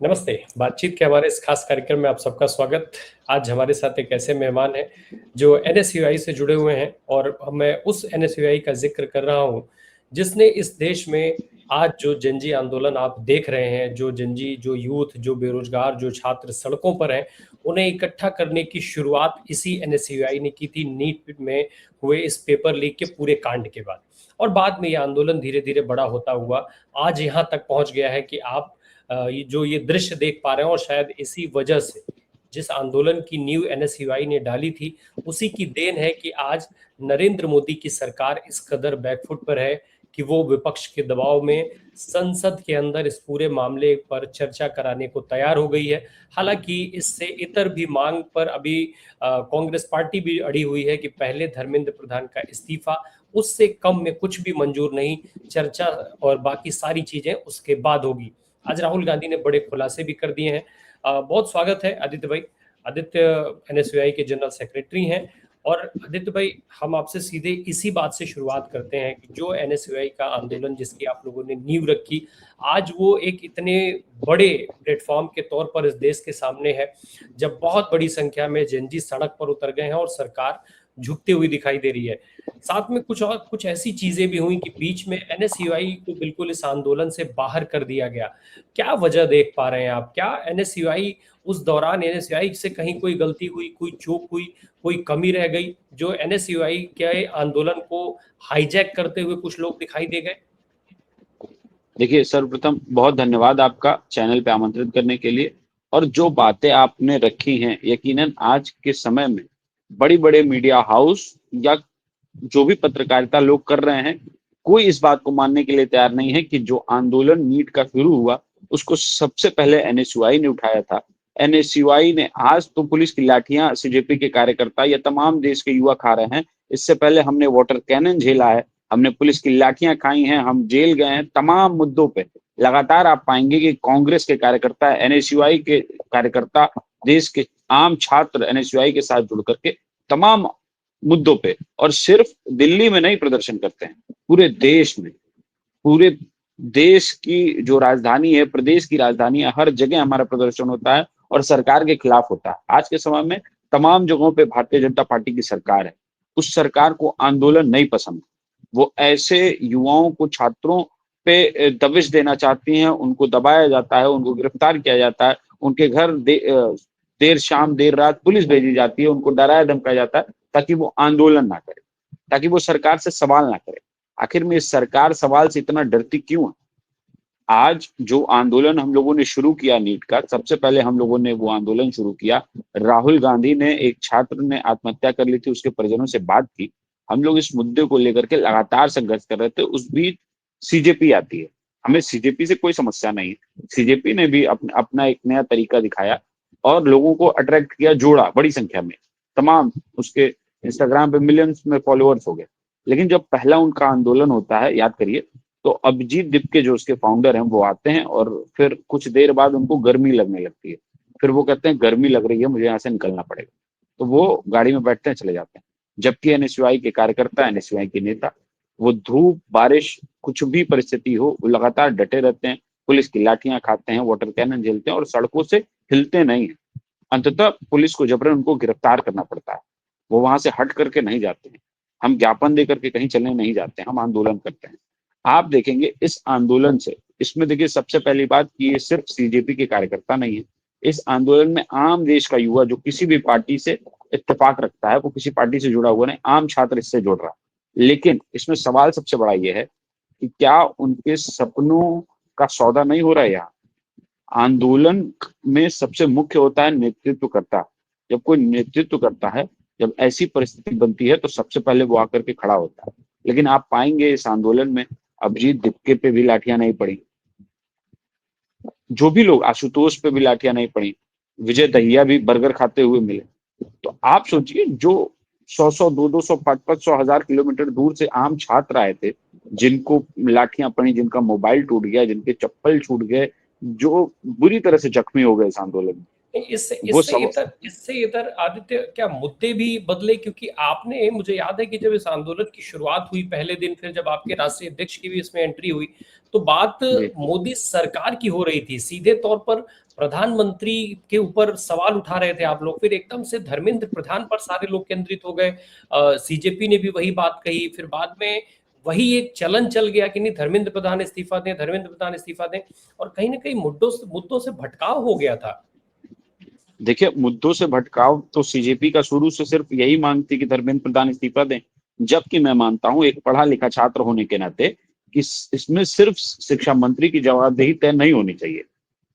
नमस्ते। बातचीत के हमारे इस खास कार्यक्रम में आप सबका स्वागत। आज हमारे साथ एक ऐसे मेहमान हैं जो एनएसयूआई से जुड़े हुए हैं और मैं उस एनएसयूआई का जिक्र कर रहा हूं जिसने इस देश में आज जो जनजी आंदोलन आप देख रहे हैं, जो जनजी, जो यूथ, जो बेरोजगार, जो छात्र सड़कों पर हैं, उन्हें इकट्ठा करने की शुरुआत इसी एनएसयूआई ने की थी नीट में हुए इस पेपर लीक के पूरे कांड के बाद। और बाद में यह आंदोलन धीरे धीरे बड़ा होता हुआ आज यहाँ तक पहुंच गया है कि आप ये दृश्य देख पा रहे हैं। और शायद इसी वजह से जिस आंदोलन की नींव एनएसयूआई ने डाली थी, उसी की देन है कि आज नरेंद्र मोदी की सरकार इस कदर बैकफुट पर है कि वो विपक्ष के दबाव में संसद के अंदर इस पूरे मामले पर चर्चा कराने को तैयार हो गई है। हालांकि इससे इतर भी मांग पर अभी कांग्रेस पार्टी भी अड़ी हुई है कि पहले धर्मेंद्र प्रधान का इस्तीफा, उससे कम में कुछ भी मंजूर नहीं, चर्चा और बाकी सारी चीजें उसके बाद होगी। आज राहुल गांधी ने बड़े खुलासे भी कर दिए हैं। बहुत स्वागत है आदित्य भाई। आदित्य एनएसयूआई के जनरल सेक्रेटरी हैं। और आदित्य भाई, हम आपसे सीधे इसी बात से शुरुआत करते हैं कि जो एनएसयूआई का आंदोलन जिसकी आप लोगों ने नींव रखी, आज वो एक इतने बड़े प्लेटफॉर्म के तौर पर इस देश के सामने है, जब बहुत बड़ी संख्या में जनजी सड़क पर उतर गए हैं और सरकार झुकती हुई दिखाई दे रही है। साथ में कुछ ऐसी चीजें भी हुई कि बीच में एनएसयूआई को बिल्कुल इस आंदोलन से बाहर कर दिया गया। क्या वजह देख पा रहे हैं आप? क्या एनएसयूआई उस दौरान एनएसयूआई से कहीं कोई गलती हुई, कोई चूक हुई, कोई कमी रह गई जो एनएसयूआई के आंदोलन को हाईजैक करते हुए कुछ लोग दिखाई दे गए? देखिए, सर्वप्रथम बहुत धन्यवाद आपका चैनल पे आमंत्रित करने के लिए। और जो बातें आपने रखी हैं, यकीनन आज के समय में बड़ी-बड़े मीडिया हाउस या जो भी पत्रकारिता लोग कर रहे हैं, कोई इस बात को मानने के लिए तैयार नहीं है कि जो आंदोलन नीट का शुरू हुआ, उसको सबसे पहले एनएसयूआई ने उठाया था। एनएसयूआई ने आज तो पुलिस की लाठियाँ सीजेपी के कार्यकर्ता या तमाम देश के युवा खा रहे हैं। इससे पहले हमने वाटर कैनन झेला है, हमने पुलिस की लाठियाँ खाई हैं, हम जेल गए हैं। तमाम मुद्दों पे लगातार आप पाएँगे कि कांग्रेस के कार्यकर्ता, एनएसयूआई के कार्यकर्ता, देश के आम छात्र एनएसयूआई के साथ जुड़ करके तमाम मुद्दों पे और सिर्फ दिल्ली में नहीं प्रदर्शन करते हैं, पूरे देश में, पूरे देश की जो राजधानी है, प्रदेश की राजधानी है, हर जगह हमारा प्रदर्शन होता है और सरकार के खिलाफ होता है। आज के समय में तमाम जगहों पे भारतीय जनता पार्टी की सरकार है। उस सरकार को आंदोलन नहीं पसंद। वो ऐसे युवाओं को, छात्रों पे दबिश देना चाहती हैं, उनको दबाया जाता है, उनको गिरफ्तार किया जाता है, उनके घर देर शाम, देर रात पुलिस भेजी जाती है, उनको डराया धमकाया जाता है ताकि वो आंदोलन ना करें, ताकि वो सरकार से सवाल ना करें। आखिर में इस सरकार सवाल से इतना डरती क्यों है? आज जो आंदोलन हम लोगों ने शुरू किया नीट का, सबसे पहले हम लोगों ने वो आंदोलन शुरू किया। राहुल गांधी ने, एक छात्र ने आत्महत्या कर ली थी, उसके परिजनों से बात की। हम लोग इस मुद्दे को लेकर के लगातार संघर्ष कर रहे थे। उस बीच सीजेपी आती है। हमें सीजेपी से कोई समस्या नहीं है। सीजेपी ने भी अपना एक नया तरीका दिखाया और लोगों को अट्रैक्ट किया, जोड़ा बड़ी संख्या में। तमाम उसके इंस्टाग्राम पे मिलियंस में फॉलोअर्स हो गए। लेकिन जब पहला उनका आंदोलन होता है, याद करिए, तो अभिजीत दीपके जो उसके फाउंडर हैं वो आते हैं और फिर कुछ देर बाद उनको गर्मी लगने लगती है। फिर वो कहते हैं गर्मी लग रही है, मुझे यहाँ से निकलना पड़ेगा। तो वो गाड़ी में बैठते हैं, चले जाते हैं। जबकि एनएसयूआई के कार्यकर्ता, एनएसयूआई के नेता, वो धूप बारिश कुछ भी परिस्थिति हो, वो लगातार डटे रहते हैं। पुलिस की लाठियां खाते हैं, वाटर कैनन झेलते हैं और सड़कों से हिलते नहीं है। अंततः पुलिस को जबरन उनको गिरफ्तार करना पड़ता है। वो वहां से हट करके नहीं जाते हैं। हम ज्ञापन दे करके कहीं चलने नहीं जाते हैं, हम आंदोलन करते हैं। आप देखेंगे इस आंदोलन से, इसमें देखिए सबसे पहली बात कि ये सिर्फ सीजेपी के कार्यकर्ता नहीं है। इस आंदोलन में आम देश का युवा जो किसी भी पार्टी से इत्तेफाक रखता है, वो किसी पार्टी से जुड़ा हुआ नहीं, आम छात्र इससे जुड़ रहा है। लेकिन इसमें सवाल सबसे बड़ा ये है कि क्या उनके सपनों का सौदा नहीं हो रहा है यहाँ? आंदोलन में सबसे मुख्य होता है नेतृत्व करता। जब कोई नेतृत्व करता है, जब ऐसी परिस्थिति बनती है, तो सबसे पहले वो आकर के खड़ा होता है। लेकिन आप पाएंगे इस आंदोलन में अभिजीत दीपके पे भी लाठियां नहीं पड़ी, जो भी लोग, आशुतोष पे भी लाठियां नहीं पड़ी, विजय दहिया भी बर्गर खाते हुए मिले। तो आप सोचिए, जो 100-100, 200-200, 500-500, 1000 किलोमीटर दूर से आम छात्र आए थे, जिनको लाठियां पड़ी, जिनका मोबाइल टूट गया, जिनके चप्पल छूट गए, जो बुरी तरह से जख्मी हो गए इस आंदोलन में। इससे वो इससे सब इतर आदित्य क्या मुद्दे भी बदले? क्योंकि आपने, मुझे याद है कि जब इस आंदोलन की शुरुआत हुई पहले दिन, फिर जब आपके राष्ट्रीय अध्यक्ष की भी इसमें एंट्री हुई, तो बात जी मोदी सरकार की हो रही थी, सीधे तौर पर प्रधानमंत्री के ऊपर सवाल उठा रहे थे आप लोग। फिर एकदम से धर्मेंद्र प्रधान पर सारे लोग केंद्रित हो गए, सीजेपी ने भी वही बात कही, फिर बाद में वही एक चलन चल गया कि नहीं धर्मेंद्र प्रधान इस्तीफा दें, धर्मेंद्र प्रधान इस्तीफा दें, और कहीं ना कहीं मुद्दों से भटकाव हो गया था। देखिए, मुद्दों से भटकाव तो सीजेपी का शुरू से सिर्फ यही मांग थी कि धर्मेंद्र प्रधान इस्तीफा दें, जबकि मैं मानता हूं एक पढ़ा लिखा छात्र होने के नाते कि इसमें सिर्फ शिक्षा मंत्री की जवाबदेही तय नहीं होनी चाहिए।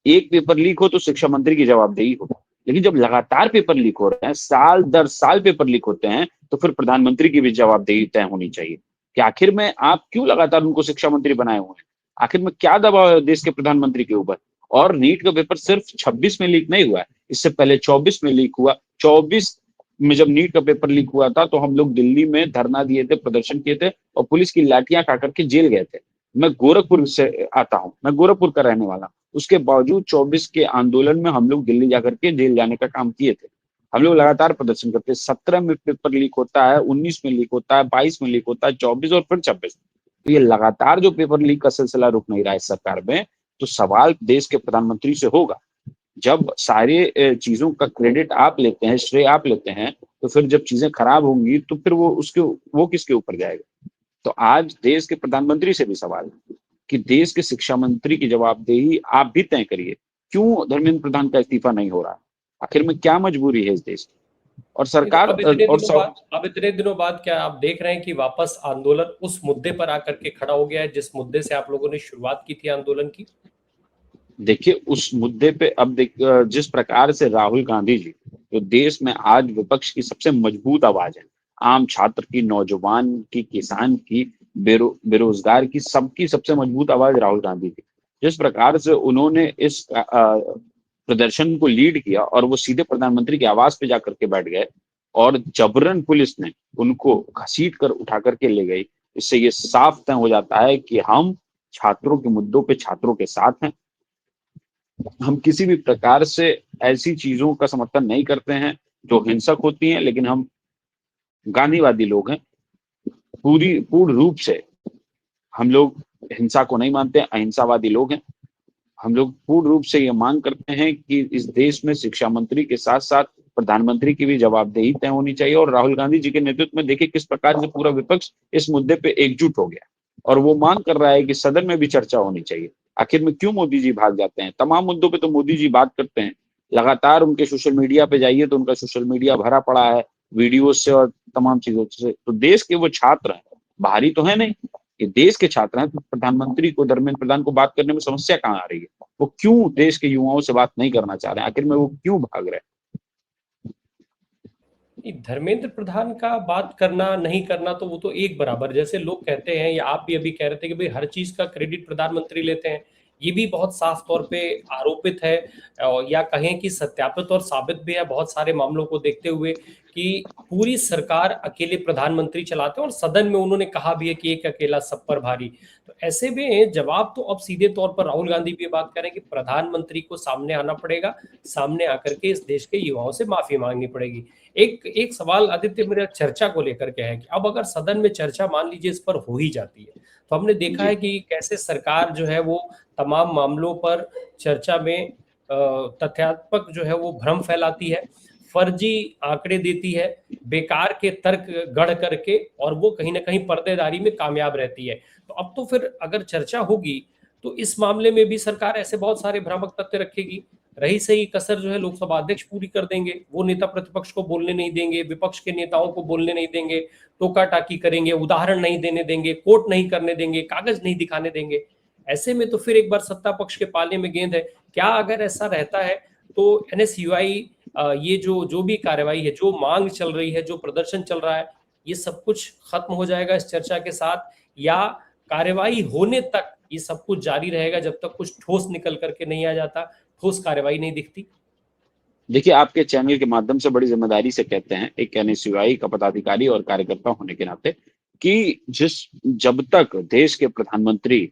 एक पेपर लीक हो तो शिक्षा मंत्री की जवाबदेही हो, लेकिन जब लगातार पेपर लीक हो रहे हैं, साल दर साल पेपर लीक होते हैं, तो फिर प्रधानमंत्री की भी जवाबदेही तय होनी चाहिए कि आखिर में आप क्यों लगातार उनको शिक्षा मंत्री बनाए हुए हैं। आखिर में क्या दबाव है देश के प्रधानमंत्री के ऊपर। और नीट का पेपर सिर्फ 26 में लीक नहीं हुआ है, इससे पहले 24 में लीक हुआ। 24 में जब नीट का पेपर लीक हुआ था तो हम लोग दिल्ली में धरना दिए थे, प्रदर्शन किए थे और पुलिस की लाठियां खा करके जेल गए थे। मैं गोरखपुर से आता हूं, मैं गोरखपुर का रहने वाला हूं। उसके बावजूद 24 के आंदोलन में हम लोग दिल्ली जाकर के जेल जाने का काम किए थे। हम लोग लगातार प्रदर्शन करते हैं। 17 में पेपर लीक होता है, 19 में लीक होता है, 22 में लीक होता है, 24 और फिर 26। तो ये लगातार जो पेपर लीक का सिलसिला रुक नहीं रहा है सरकार में, तो सवाल देश के प्रधानमंत्री से होगा। जब सारे चीजों का क्रेडिट आप लेते हैं, श्रेय आप लेते हैं, तो फिर जब चीजें खराब होंगी तो फिर वो किसके ऊपर जाएगा। तो आज देश के प्रधानमंत्री से भी सवाल है कि देश के शिक्षा मंत्री की जवाबदेही आप भी तय करिए। क्यों धर्मेंद्र प्रधान का इस्तीफा नहीं हो रहा? आखिर में क्या मजबूरी है इस देश की? और नहीं तो सरकार और सब अब इतने दिनों बाद क्या आप देख रहे हैं कि वापस आंदोलन उस मुद्दे पर आकर के खड़ा हो गया है जिस मुद्दे से आप लोगों ने शुरुआत की थी आंदोलन की? देखिए, उस मुद्दे पे अब जिस प्रकार से राहुल गांधी जी जो देश में आज विपक्ष की सबसे मजबूत आवाज है, आम छात्र की, नौजवान की, किसान की, बेरोजगार की, सबकी सबसे मजबूत आवाज राहुल गांधी थी। जिस प्रकार से उन्होंने इस प्रदर्शन को लीड किया और वो सीधे प्रधानमंत्री की आवाज पे जाकर के बैठ गए और जबरन पुलिस ने उनको घसीट कर उठा करके ले गई। इससे ये साफ तय हो जाता है कि हम छात्रों के मुद्दों पे छात्रों के साथ हैं। हम किसी भी प्रकार से ऐसी चीजों का समर्थन नहीं करते हैं जो हिंसक होती हैं, लेकिन हम गांधीवादी लोग हैं। पूर्ण रूप से हम लोग हिंसा को नहीं मानते, अहिंसावादी लोग हैं। हम लोग पूर्ण रूप से ये मांग करते हैं कि इस देश में शिक्षा मंत्री के साथ साथ प्रधानमंत्री की भी जवाबदेही तय होनी चाहिए। और राहुल गांधी जी के नेतृत्व में देखिए किस प्रकार से पूरा विपक्ष इस मुद्दे पे एकजुट हो गया और वो मांग कर रहा है कि सदन में भी चर्चा होनी चाहिए। आखिर में क्यों मोदी जी भाग जाते हैं? तमाम मुद्दों पे तो मोदी जी बात करते हैं। लगातार उनके सोशल मीडिया पे जाइए तो उनका सोशल मीडिया भरा पड़ा है वीडियो से और तमाम चीजों से। तो देश के वो छात्र हैं, बाहरी तो है नहीं, ये देश के छात्र हैं। तो प्रधानमंत्री को, धर्मेंद्र प्रधान को बात करने में समस्या कहाँ आ रही है? वो क्यों देश के युवाओं से बात नहीं करना चाह रहे हैं? आखिर में वो क्यों भाग रहे हैं? धर्मेंद्र प्रधान का बात करना नहीं करना तो वो तो एक बराबर, जैसे लोग कहते हैं या आप भी अभी कह रहे थे कि भाई हर चीज का क्रेडिट प्रधानमंत्री लेते हैं, ये भी बहुत साफ तौर पे आरोपित है। या कहें कि सत्यापित और साबित भी है बहुत सारे मामलों को देखते हुए कि पूरी सरकार अकेले प्रधानमंत्री चलाते हैं, और सदन में उन्होंने कहा भी है कि एक अकेला सब पर भारी। तो ऐसे में जवाब तो अब सीधे तौर पर राहुल गांधी भी बात करें कि प्रधानमंत्री को सामने आना पड़ेगा, सामने आकर के इस देश के युवाओं से माफी मांगनी पड़ेगी। एक एक सवाल आदित्य मेरा चर्चा को लेकर के है कि अब अगर सदन में चर्चा मान लीजिए इस पर हो ही जाती है, तो हमने देखा जी है कि कैसे सरकार जो है वो तमाम मामलों पर चर्चा में तथ्यात्मक जो है वो भ्रम फैलाती है, फर्जी आंकड़े देती है, बेकार के तर्क गढ़ करके, और वो कहीं ना कहीं पर्देदारी में कामयाब रहती है। तो अब तो फिर अगर चर्चा होगी तो इस मामले में भी सरकार ऐसे बहुत सारे भ्रामक तथ्य रखेगी। रही सही कसर जो है लोकसभा अध्यक्ष पूरी कर देंगे, वो नेता प्रतिपक्ष को बोलने नहीं देंगे, विपक्ष के नेताओं को बोलने नहीं देंगे, टोका टाकी करेंगे, उदाहरण नहीं देने देंगे, कोर्ट नहीं करने देंगे, कागज नहीं दिखाने देंगे। ऐसे में तो फिर एक बार सत्ता पक्ष के पाले में गेंद है। क्या अगर ऐसा रहता है तो एनएसयूआई, ये जो जो भी कार्रवाई है, जो मांग चल रही है, जो प्रदर्शन चल रहा है, ये सब कुछ खत्म हो जाएगा इस चर्चा के साथ, या कार्रवाई होने तक ये सब कुछ जारी रहेगा जब तक कुछ ठोस निकल करके नहीं आ जाता, ठोस कार्रवाई नहीं दिखती? देखिए, आपके चैनल के माध्यम से बड़ी जिम्मेदारी से कहते हैं एक एनएसयूआई का पदाधिकारी और कार्यकर्ता होने के नाते कि जब तक देश के प्रधानमंत्री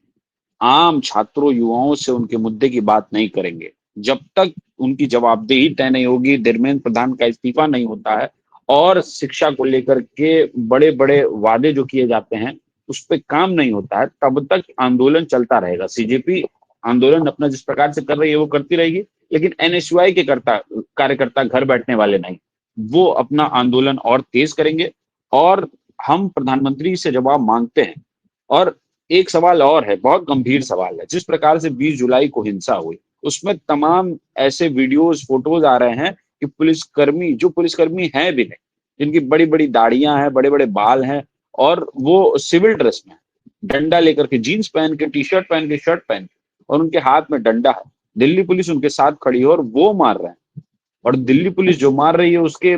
आम छात्रों, युवाओं से उनके मुद्दे की बात नहीं करेंगे, जब तक उनकी जवाबदेही तय नहीं होगी, धर्मेंद्र प्रधान का इस्तीफा नहीं होता है और शिक्षा को लेकर के बड़े बड़े वादे जो किए जाते हैं उस पर काम नहीं होता है, तब तक आंदोलन चलता रहेगा। सीजेपी आंदोलन अपना जिस प्रकार से कर रही है वो करती रहेगी, लेकिन एनएसयूआई के कार्यकर्ता घर बैठने वाले नहीं, वो अपना आंदोलन और तेज करेंगे। और हम प्रधानमंत्री से जवाब मांगते हैं। और एक सवाल और है, बहुत गंभीर सवाल है। जिस प्रकार से 20 जुलाई को हिंसा हुई, उसमें तमाम ऐसे वीडियोस फोटोज आ रहे हैं कि पुलिसकर्मी, जो पुलिसकर्मी हैं भी नहीं, जिनकी बड़ी बड़ी दाढ़ियां हैं, बड़े बड़े बाल हैं, और वो सिविल ड्रेस में डंडा लेकर के, जीन्स पहन के, टी शर्ट पहन के, शर्ट पहन के, और उनके हाथ में डंडा है। दिल्ली पुलिस उनके साथ खड़ी है और वो मार रहे हैं। और दिल्ली पुलिस जो मार रही है उसके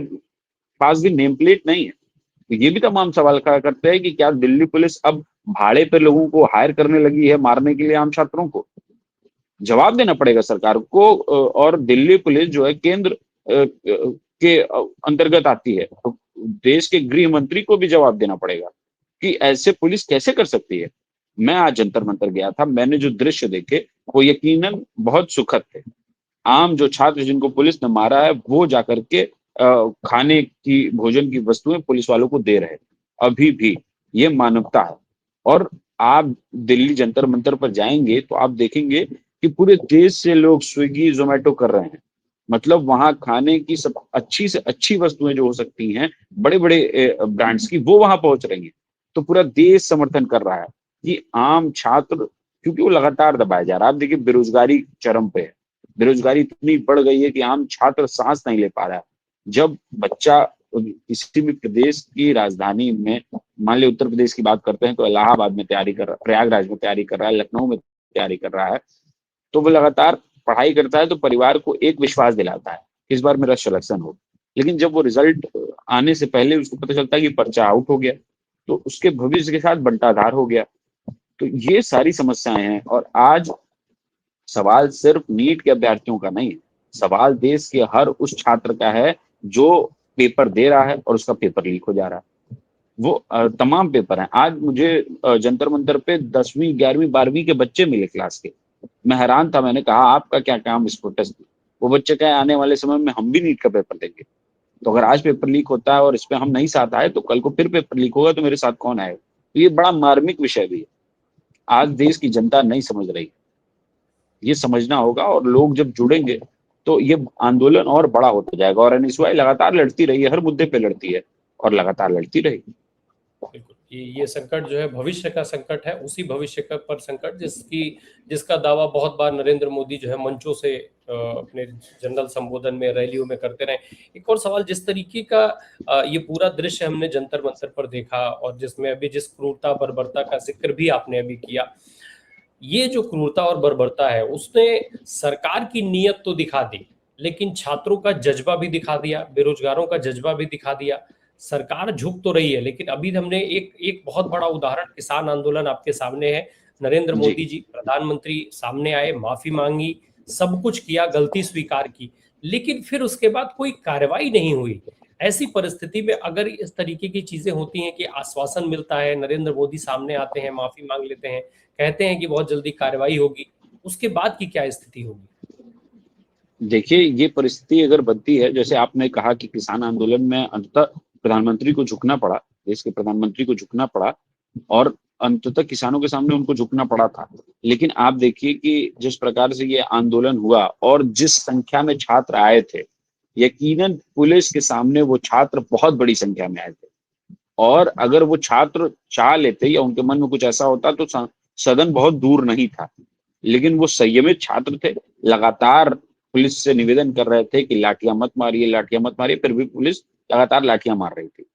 पास भी नेम प्लेट नहीं है। तो ये भी तमाम सवाल खड़ा करते हैं कि क्या दिल्ली पुलिस अब भाड़े पे लोगों को हायर करने लगी है मारने के लिए आम छात्रों को? जवाब देना पड़ेगा सरकार को। और दिल्ली पुलिस जो है केंद्र के अंतर्गत आती है, तो देश के गृह मंत्री को भी जवाब देना पड़ेगा कि ऐसे पुलिस कैसे कर सकती है। मैं आज जंतर मंतर गया था, मैंने जो दृश्य देखे वो यकीनन बहुत सुखद थे। आम जो छात्र जिनको पुलिस ने मारा है वो जाकर के खाने की, भोजन की वस्तुएं पुलिस वालों को दे रहे, अभी भी ये मानवता है। और आप दिल्ली जंतर मंतर पर जाएंगे तो आप देखेंगे कि पूरे देश से लोग स्विगी जोमेटो कर रहे हैं। मतलब वहां खाने की सब अच्छी से अच्छी वस्तुएं जो हो सकती हैं बड़े बड़े ब्रांड्स की, वो वहां पहुंच रही हैं। तो पूरा देश समर्थन कर रहा है कि आम छात्र, क्योंकि वो लगातार दबाया जा रहा है। आप देखिए बेरोजगारी चरम पे है, बेरोजगारी इतनी बढ़ गई है कि आम छात्र सांस नहीं ले पा रहा है। जब बच्चा किसी भी प्रदेश की राजधानी में, मान ली उत्तर प्रदेश की बात करते हैं, तो इलाहाबाद में तैयारी कर रहा है, प्रयागराज में तैयारी कर रहा है, लखनऊ में तैयारी कर रहा है, तो वो लगातार पढ़ाई करता है तो परिवार को एक विश्वास दिलाता है कि इस बार मेरा सिलेक्शन हो। लेकिन जब वो रिजल्ट आने से पहले उसको पता चलता है कि पर्चा आउट हो गया, तो उसके भविष्य के साथ बंटाधार हो गया। तो ये सारी समस्याएं हैं। और आज सवाल सिर्फ नीट के अभ्यर्थियों का नहीं है, सवाल देश के हर उस छात्र का है जो पेपर दे रहा है और उसका पेपर लीक हो जा रहा है। वो तमाम पेपर हैं। आज मुझे जंतर मंतर पे 10वीं 11वीं 12वीं के बच्चे मिले क्लास के। मैं हैरान था, मैंने कहा आपका क्या काम इस प्रोटेस्ट में? वो बच्चे कहे आने वाले समय में हम भी नीट का पेपर देंगे। तो अगर आज पेपर लीक होता है और इस पे हम नहीं साथ आए तो कल को फिर पेपर लीक होगा तो मेरे साथ कौन आएगा? तो ये बड़ा मार्मिक विषय भी है। आज देश की जनता नहीं समझ रही, ये समझना होगा। और लोग जब जुड़ेंगे तो ये आंदोलन और बड़ा होता जाएगा। और एनएसयूआई लगातार लड़ती रही है, हर मुद्दे पे लड़ती है और लगातार लड़ती रहेगी। बिल्कुल, ये संकट जो है भविष्य का संकट है, उसी भविष्य का पर संकट जिसका दावा बहुत बार नरेंद्र मोदी जो है मंचों से अपने जनरल संबोधन में, रैलियों में करते रहे। एक और सवाल, जिस तरीके का ये पूरा दृश्य हमने जंतर मंतर पर देखा और जिसमें अभी जिस क्रूरता बर्बरता का जिक्र भी आपने अभी किया, ये जो क्रूरता और बर्बरता है उसने सरकार की नीयत तो दिखा दी, लेकिन छात्रों का जज्बा भी दिखा दिया, बेरोजगारों का जज्बा भी दिखा दिया। सरकार झुक तो रही है, लेकिन अभी हमने एक एक बहुत बड़ा उदाहरण, किसान आंदोलन आपके सामने है। नरेंद्र जी। मोदी जी प्रधानमंत्री सामने आए, माफी मांगी, सब कुछ किया, गलती स्वीकार की, लेकिन फिर उसके बाद कोई कार्रवाई नहीं हुई। ऐसी परिस्थिति में अगर इस तरीके की चीजें होती हैं कि आश्वासन मिलता है, नरेंद्र मोदी सामने आते हैं, माफी मांग लेते हैं, कहते हैं कि बहुत जल्दी कार्रवाई होगी, उसके बाद की क्या स्थिति होगी? देखिए ये परिस्थिति अगर बनती है, जैसे आपने कहा कि किसान आंदोलन में अंततः प्रधानमंत्री को झुकना पड़ा, देश के प्रधानमंत्री को झुकना पड़ा, और अंततः किसानों के सामने उनको झुकना पड़ा था। लेकिन आप देखिए कि जिस प्रकार से ये आंदोलन हुआ और जिस संख्या में छात्र आए थे, यकीनन पुलिस के सामने वो छात्र बहुत बड़ी संख्या में आए थे। और अगर वो छात्र चाह लेते या उनके मन में कुछ ऐसा होता तो सदन बहुत दूर नहीं था। लेकिन वो संयमित छात्र थे, लगातार पुलिस से निवेदन कर रहे थे कि लाठियां मत मारिए, लाठियां मत मारिए, फिर भी पुलिस लगातार लाठियां मार रही थी।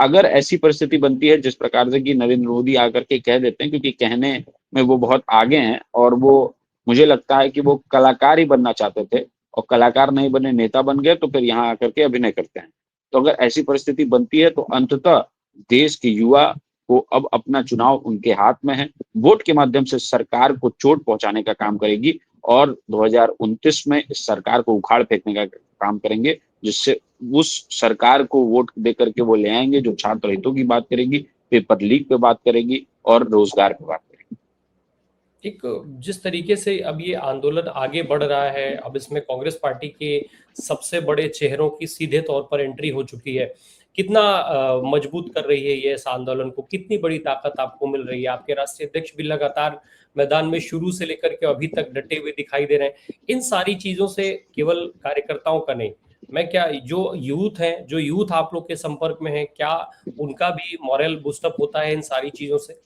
अगर ऐसी परिस्थिति बनती है जिस प्रकार से कि नरेंद्र मोदी आकर के कह देते हैं, क्योंकि कहने में वो बहुत आगे हैं और वो, मुझे लगता है कि वो कलाकार ही बनना चाहते थे और कलाकार नहीं बने, नेता बन गए, तो फिर यहाँ आकर के अभिनय करते हैं। तो अगर ऐसी परिस्थिति बनती है तो अंततः देश के युवा को अब अपना चुनाव उनके हाथ में है। वोट के माध्यम से सरकार को चोट पहुंचाने का काम करेगी और 2029 में इस सरकार को उखाड़ फेंकने का काम करेंगे, जिससे उस सरकार को वोट दे करके वो ले आएंगे जो छात्र हितों की बात करेगी, पेपर लीक पे बात करेगी और रोजगार पे बात करेगी। एक जिस तरीके से अब ये आंदोलन आगे बढ़ रहा है, अब इसमें कांग्रेस पार्टी के सबसे बड़े चेहरों की सीधे तौर पर एंट्री हो चुकी है। कितना मजबूत कर रही है ये इस आंदोलन को? कितनी बड़ी ताकत आपको मिल रही है? आपके राष्ट्रीय अध्यक्ष भी लगातार मैदान में शुरू से लेकर के अभी तक डटे हुए दिखाई दे रहे हैं। इन सारी चीजों से केवल कार्यकर्ताओं का नहीं, मैं क्या जो यूथ है, जो यूथ आप लोग के संपर्क में है, क्या उनका भी मॉरल बूस्टअप होता है इन सारी चीजों से?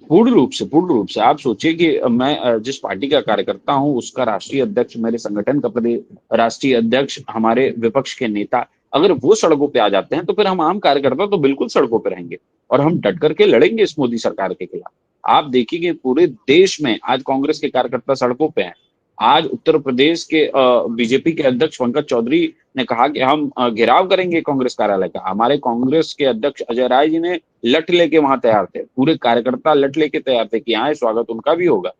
पूर्ण रूप से आप सोचिए कि मैं जिस पार्टी का कार्यकर्ता हूं उसका राष्ट्रीय अध्यक्ष, मेरे संगठन का राष्ट्रीय अध्यक्ष, हमारे विपक्ष के नेता अगर वो सड़कों पे आ जाते हैं तो फिर हम आम कार्यकर्ता तो बिल्कुल सड़कों पे रहेंगे और हम डट करके लड़ेंगे इस मोदी सरकार के खिलाफ। आप देखिए कि पूरे देश में आज कांग्रेस के कार्यकर्ता सड़कों पे हैं। आज उत्तर प्रदेश के बीजेपी के अध्यक्ष पंकज चौधरी ने कहा कि हम घेराव करेंगे कांग्रेस कार्यालय का। हमारे कांग्रेस के अध्यक्ष अजय राय जी ने लठ लेके वहां तैयार थे, पूरे कार्यकर्ता लठ लेके तैयार थे कि आए, स्वागत उनका भी होगा।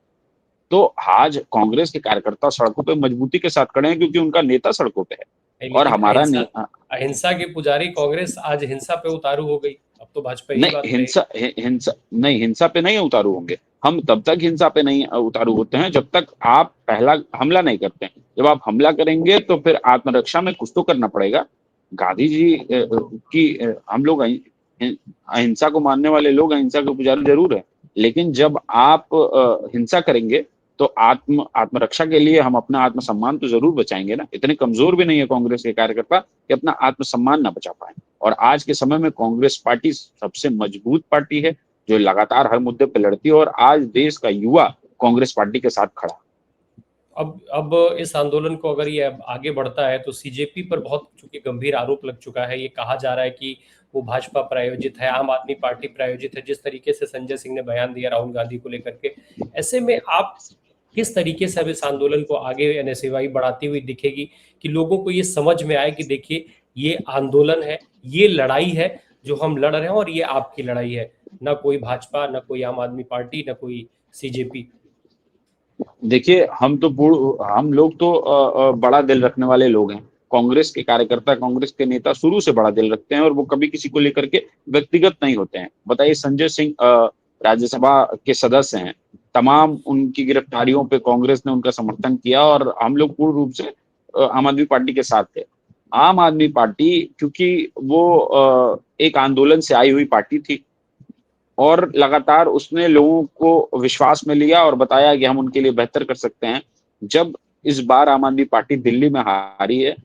तो आज कांग्रेस के कार्यकर्ता सड़कों पे मजबूती के साथ खड़े हैं क्योंकि उनका नेता सड़कों पे है। और लेकिन हमारा अहिंसा अहिंसा के पुजारी कांग्रेस आज हिंसा पे उतारू हो गई। अब तो भाजपा यही नहीं बात हिंसा कहेगी। हिंसा नहीं, हिंसा पे नहीं उतारू होंगे। हम तब तक हिंसा पे नहीं उतारू होते हैं जब तक आप पहला हमला नहीं करते हैं। जब आप हमला करेंगे तो फिर आत्मरक्षा में कुछ तो करना पड़ेगा। गांधी जी हम लोग अहिंसा को मानने वाले लोग अहिंसा के पुजारी जरूर है, लेकिन जब आप हिंसा करेंगे तो आत्मरक्षा के लिए हम अपना आत्मसम्मान तो जरूर बचाएंगे ना। इतने कमजोर भी नहीं है कांग्रेस के कार्यकर्ता कि अपना आत्मसम्मान ना बचा पाए। और आज के समय में कांग्रेस पार्टी सबसे मजबूत पार्टी है जो लगातार हर मुद्दे पे लड़ती है और आज देश का युवा कांग्रेस पार्टी के साथ खड़ा। अब इस आंदोलन को अगर ये अब आगे बढ़ता है तो सीजेपी पर बहुत चूंकि गंभीर आरोप लग चुका है। ये कहा जा रहा है कि वो भाजपा प्रायोजित है, आम आदमी पार्टी प्रायोजित है, जिस तरीके से संजय सिंह ने बयान दिया राहुल गांधी को लेकर के। ऐसे में आप किस तरीके से अब इस आंदोलन को आगे एनएसयूआई बढ़ाती हुई दिखेगी कि लोगों को ये समझ में आए कि देखिए ये आंदोलन है, ये लड़ाई है जो हम लड़ रहे हैं और ये आपकी लड़ाई है, ना कोई भाजपा, ना कोई आम आदमी पार्टी, ना कोई सीजेपी। देखिए हम लोग तो बड़ा दिल रखने वाले लोग हैं। कांग्रेस के कार्यकर्ता, कांग्रेस के नेता शुरू से बड़ा दिल रखते हैं और वो कभी किसी को लेकर के व्यक्तिगत नहीं होते हैं। बताइए, संजय सिंह राज्यसभा के सदस्य हैं, तमाम उनकी गिरफ्तारियों पे कांग्रेस ने उनका समर्थन किया और हम लोग पूर्ण रूप से आम आदमी पार्टी के साथ थे। आम आदमी पार्टी क्योंकि वो एक आंदोलन से आई हुई पार्टी थी और लगातार उसने लोगों को विश्वास में लिया और बताया कि हम उनके लिए बेहतर कर सकते हैं। जब इस बार आम आदमी पार्टी दिल्ली में हारी है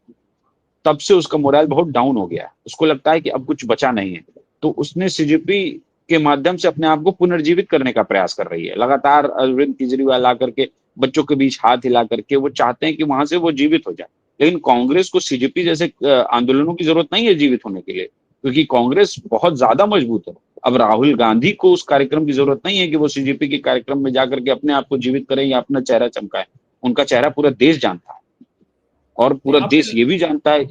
तब से उसका मोरल बहुत डाउन हो गया है। उसको लगता है कि अब कुछ बचा नहीं है, तो उसने सीजेपी के माध्यम से अपने आप को पुनर्जीवित करने का प्रयास कर रही है। लगातार अरविंद केजरीवाल आकर के बच्चों के बीच हाथ हिला करके वो चाहते हैं कि वहां से वो जीवित हो जाए। लेकिन कांग्रेस को सीजेपी जैसे आंदोलनों की जरूरत नहीं है जीवित होने के लिए, क्योंकि कांग्रेस बहुत ज्यादा मजबूत है। अब राहुल गांधी को उस कार्यक्रम की जरूरत नहीं है कि वो सीजेपी के कार्यक्रम में जाकर के अपने आप को जीवित करें या अपना चेहरा चमकाए। उनका चेहरा पूरा देश जानता है और नहीं पूरा आपके देश ये भी जानता है।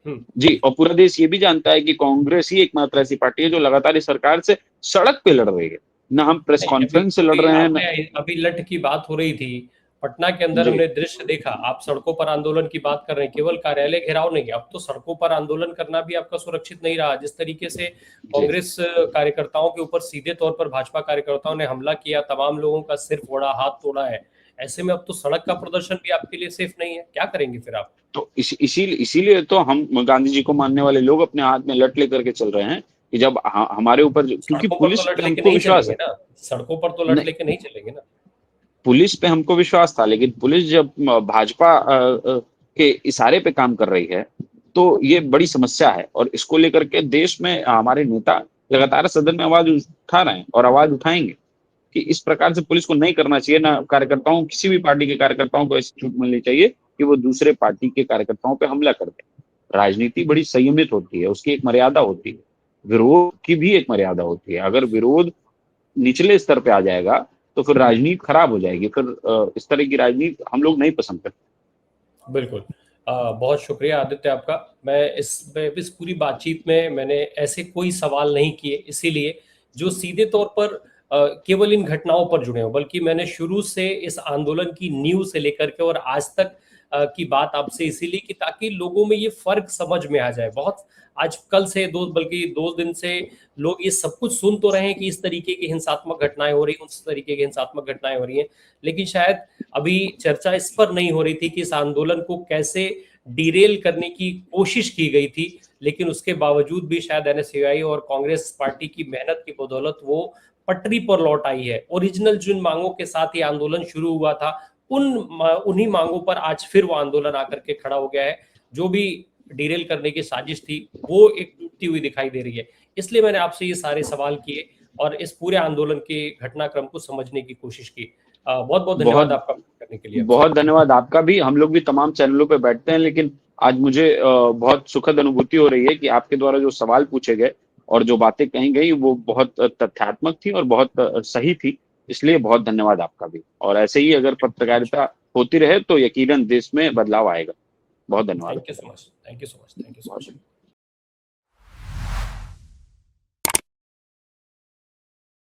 हम्म जी, और पूरा देश ये भी जानता है कि कांग्रेस ही एकमात्र ऐसी पार्टी है जो लगातार इस सरकार से सड़क पे लड़ रही है। ना हम प्रेस नहीं, अभी कॉन्फ्रेंस से लड़ अभी रहे हैं आपने ना। अभी लठ की बात हो रही थी। पटना के अंदर जी हमने दृश्य देखा। आप सड़कों पर आंदोलन की बात कर रहे हैं, केवल कार्यालय घेराव नहीं, अब तो सड़कों पर आंदोलन करना भी आपका सुरक्षित नहीं रहा। जिस तरीके से जी कांग्रेस कार्यकर्ताओं के ऊपर सीधे तौर पर भाजपा कार्यकर्ताओं ने हमला किया, तमाम लोगों का सिर फोड़ा, हाथ तोड़ा है। ऐसे में अब तो सड़क का प्रदर्शन भी आपके लिए सेफ नहीं है। क्या करेंगे फिर आप? तो इसीलिए तो हम गांधी जी को मानने वाले लोग अपने हाथ में लठ लेकर के चल रहे हैं कि जब हमारे ऊपर, क्योंकि सड़कों पर तो पुलिस लठ पे लेके हमको नहीं विश्वास चलेंगे है। ना। सड़कों पर तो लठ नहीं, लेके नहीं चलेंगे ना। पुलिस पे हमको विश्वास था, लेकिन पुलिस जब भाजपा के इशारे पे काम कर रही है तो ये बड़ी समस्या है। और इसको लेकर के देश में हमारे नेता लगातार सदन में आवाज उठा रहे हैं और आवाज उठाएंगे कि इस प्रकार से पुलिस को नहीं करना चाहिए। ना कार्यकर्ताओं, किसी भी पार्टी के कार्यकर्ताओं को ऐसी छूट मिलनी चाहिए कि वो दूसरे पार्टी के कार्यकर्ताओं पे हमला कर दे। राजनीति बड़ी संयमित होती है, उसकी एक मर्यादा होती है, विरोध की भी एक मर्यादा होती है। अगर विरोध निचले स्तर पे आ जाएगा तो फिर राजनीति खराब हो जाएगी। फिर इस तरह की राजनीति हम लोग नहीं पसंद करते। बिल्कुल। बहुत शुक्रिया आदित्य आपका। मैं इस पूरी बातचीत में मैंने ऐसे कोई सवाल नहीं किए, इसीलिए जो सीधे तौर पर केवल इन घटनाओं पर जुड़े हों, बल्कि मैंने शुरू से इस आंदोलन की नींव से लेकर के और आज तक की बात आपसे इसीलिए कि ताकि लोगों में ये फर्क समझ में आ जाए। बहुत आज कल से दो बल्कि 2 दिन से लोग ये सब कुछ सुन तो रहे हैं कि इस तरीके की हिंसात्मक घटनाएं हो रही हैं, उस तरीके की हिंसात्मक घटनाएं हो रही हैं, लेकिन शायद अभी चर्चा इस पर नहीं हो रही थी कि इस आंदोलन को कैसे डिरेल करने की कोशिश की गई थी। लेकिन उसके बावजूद भी शायद एनएसयूआई और कांग्रेस पार्टी की मेहनत की बदौलत वो पटरी पर लौट आई है। ओरिजिनल जिन मांगों के साथ ये आंदोलन शुरू हुआ था, उन्हीं मांगों पर आज फिर वो आंदोलन आकर के खड़ा हो गया है। जो भी डिरेल करने की साजिश थी वो एक टूटती हुई दिखाई दे रही है। इसलिए मैंने आपसे ये सारे सवाल किए और इस पूरे आंदोलन के घटनाक्रम को समझने की कोशिश की। बहुत बहुत धन्यवाद बहुत आपका करने के लिए हमसे। बहुत धन्यवाद आपका भी। हम लोग भी तमाम चैनलों पे बैठते हैं, लेकिन आज मुझे बहुत सुखद अनुभूति हो रही है कि आपके द्वारा जो सवाल पूछे गए और जो बातें कही गई वो बहुत तथ्यात्मक थी और बहुत सही थी। इसलिए बहुत धन्यवाद आपका भी। और ऐसे ही अगर पत्रकारिता होती रहे तो यकीनन देश में बदलाव आएगा। बहुत धन्यवाद। Thank you so much, thank you so much, thank you so बहुत मच। धन्यवाद।